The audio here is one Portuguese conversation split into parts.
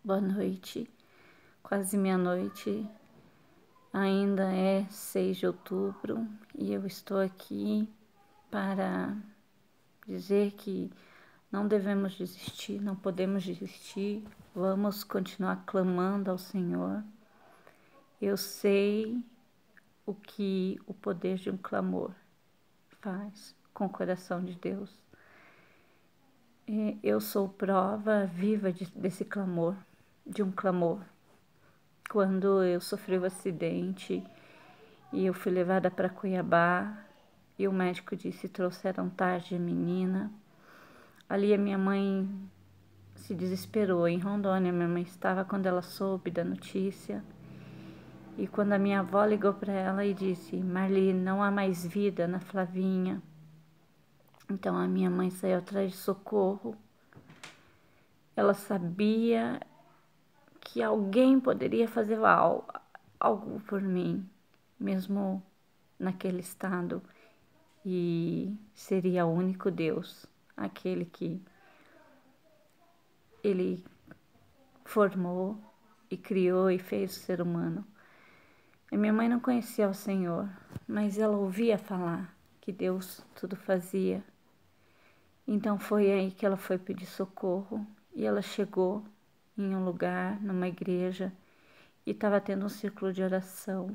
Boa noite, quase meia-noite, ainda é 6 de outubro e eu estou aqui para dizer que não devemos desistir, não podemos desistir, vamos continuar clamando ao Senhor. Eu sei o que o poder de um clamor faz com o coração de Deus. Eu sou prova viva desse clamor, de um clamor. Quando eu sofri o acidente e eu fui levada para Cuiabá e o médico disse: trouxeram tarde a menina. Ali a minha mãe se desesperou. Em Rondônia, minha mãe estava quando ela soube da notícia. E quando a minha avó ligou para ela e disse: Marli, não há mais vida na Flavinha. Então a minha mãe saiu atrás de socorro. Ela sabia que alguém poderia fazer algo por mim, mesmo naquele estado, e seria o único Deus, aquele que Ele formou e criou e fez o ser humano. A minha mãe não conhecia o Senhor, mas ela ouvia falar que Deus tudo fazia. Então foi aí que ela foi pedir socorro e ela chegou em um lugar, numa igreja, e estava tendo um círculo de oração.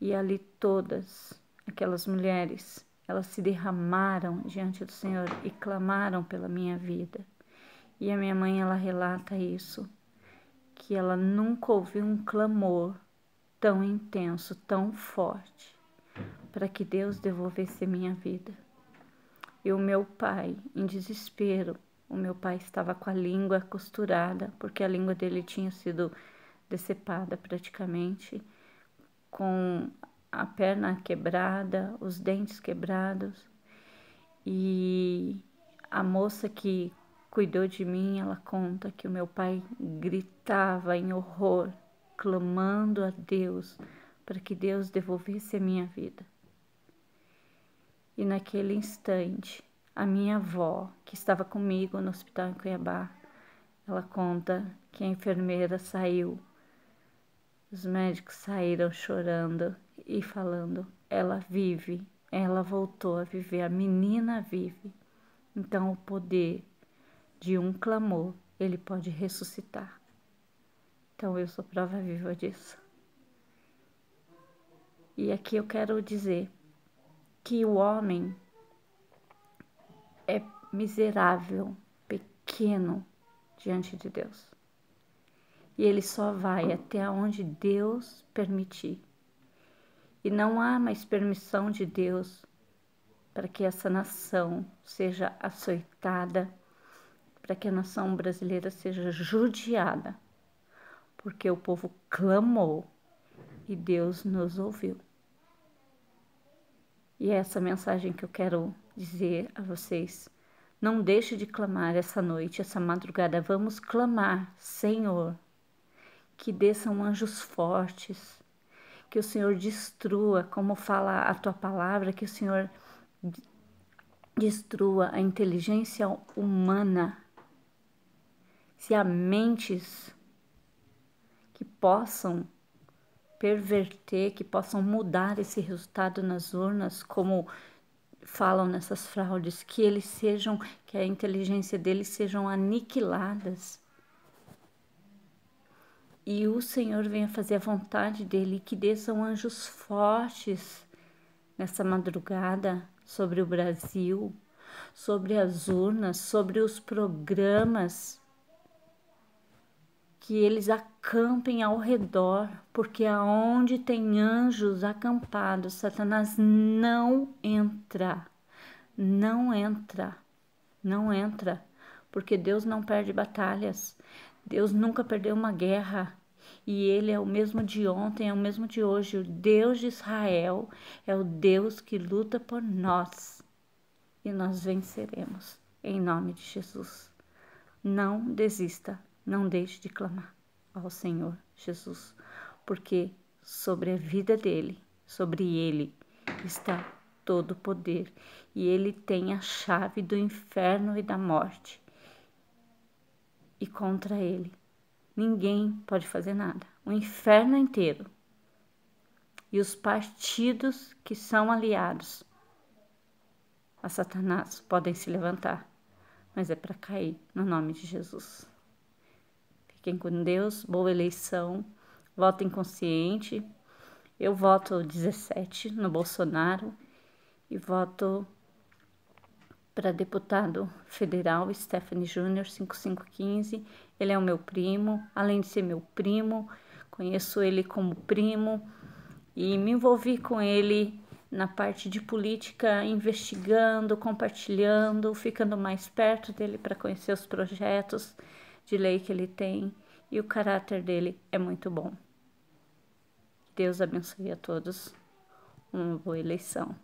E ali todas aquelas mulheres, elas se derramaram diante do Senhor e clamaram pela minha vida. E a minha mãe, ela relata isso, que ela nunca ouviu um clamor tão intenso, tão forte, para que Deus devolvesse a minha vida. E o meu pai, em desespero, o meu pai estava com a língua costurada, porque a língua dele tinha sido decepada praticamente, com a perna quebrada, os dentes quebrados. E a moça que cuidou de mim, ela conta que o meu pai gritava em horror, clamando a Deus para que Deus devolvesse a minha vida. E naquele instante, a minha avó, que estava comigo no hospital em Cuiabá, ela conta que a enfermeira saiu. Os médicos saíram chorando e falando: ela vive, ela voltou a viver, a menina vive. Então o poder de um clamor, ele pode ressuscitar. Então eu sou prova viva disso. E aqui eu quero dizer que o homem é miserável, pequeno diante de Deus. E ele só vai até onde Deus permitir. E não há mais permissão de Deus para que essa nação seja açoitada, para que a nação brasileira seja judiada, porque o povo clamou e Deus nos ouviu. E é essa mensagem que eu quero dizer a vocês. Não deixe de clamar essa noite, essa madrugada. Vamos clamar, Senhor, que desçam anjos fortes, que o Senhor destrua, como fala a tua palavra, que o Senhor destrua a inteligência humana. Se há mentes que possam perverter, que possam mudar esse resultado nas urnas, como falam nessas fraudes, que eles sejam, que a inteligência deles sejam aniquiladas. E o Senhor venha fazer a vontade dele, que desçam anjos fortes nessa madrugada sobre o Brasil, sobre as urnas, sobre os programas, que eles acampem ao redor, porque aonde tem anjos acampados, Satanás não entra, não entra, não entra, porque Deus não perde batalhas, Deus nunca perdeu uma guerra, e Ele é o mesmo de ontem, é o mesmo de hoje. O Deus de Israel é o Deus que luta por nós, e nós venceremos, em nome de Jesus. Não desista. Não deixe de clamar ao Senhor Jesus, porque sobre a vida dele, sobre ele, está todo o poder. E ele tem a chave do inferno e da morte. E contra ele ninguém pode fazer nada. O inferno inteiro e os partidos que são aliados a Satanás podem se levantar, mas é para cair no nome de Jesus. Fiquem com Deus, boa eleição, votem consciente. Eu voto 17 no Bolsonaro e voto para deputado federal Stephanie Júnior 5515. Ele é o meu primo, além de ser meu primo, conheço ele como primo e me envolvi com ele na parte de política, investigando, compartilhando, ficando mais perto dele para conhecer os projetos de lei que ele tem, e o caráter dele é muito bom. Deus abençoe a todos. Uma boa eleição.